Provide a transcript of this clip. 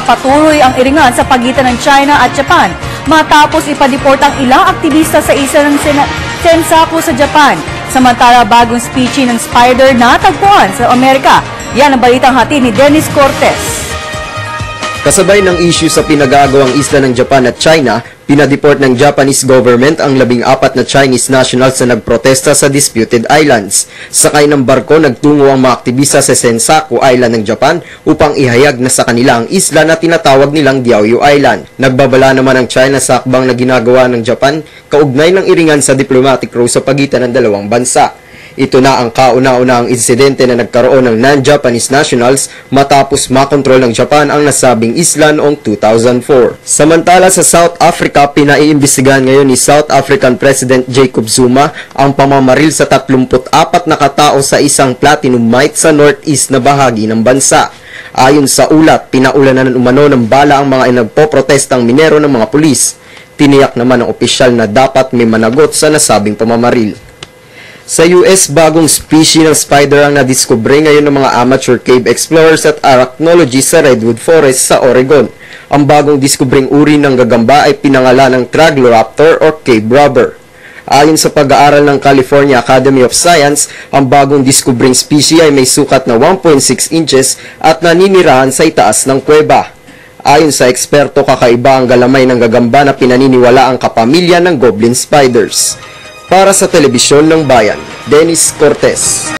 patuloy ang iringan sa pagitan ng China at Japan matapos ipadeport ang ilang aktivista sa isa ng Sensaku sa Japan. Samantala, bagong species ng spider natagpuan sa Amerika. Yan ang balitang hatid ni Dennis Cortez. Kasabay ng issue sa pinag-aagawang isla ng Japan at China, pinadeport ng Japanese government ang 14 na Chinese nationals na nagprotesta sa disputed islands. Sakay ng barko, nagtungo ang mga aktivista sa Sensaku Island ng Japan upang ihayag na sa kanila ang isla na tinatawag nilang Diaoyu Island. Nagbabala naman ang China sa akbang na ginagawa ng Japan kaugnay ng iringan sa diplomatic row sa pagitan ng dalawang bansa. Ito na ang kauna-unahang insidente na nagkaroon ng non-Japanese nationals matapos makontrol ng Japan ang nasabing isla noong 2004. Samantala sa South Africa, pinaiimbestigahan ngayon ni South African President Jacob Zuma ang pamamaril sa 34 na katao sa isang platinum mine sa northeast na bahagi ng bansa. Ayon sa ulat, pinaulanan umano ng bala ang mga nagpoprotestang minero ng mga pulis. Tiniyak naman ng opisyal na dapat may managot sa nasabing pamamaril. Sa US, bagong species ng spider ang nadiskubre ngayon ng mga amateur cave explorers at arachnologists sa Redwood Forest sa Oregon. Ang bagong diskubring uri ng gagamba ay pinangalan ng Tragloraptor or cave robber. Ayon sa pag-aaral ng California Academy of Science, ang bagong diskubring species ay may sukat na 1.6 inches at naninirahan sa itaas ng kuweba. Ayon sa eksperto, kakaiba ang galamay ng gagamba na pinaniniwala ang kapamilya ng goblin spiders. Para sa Telebisyon ng Bayan, Dennis Cortez.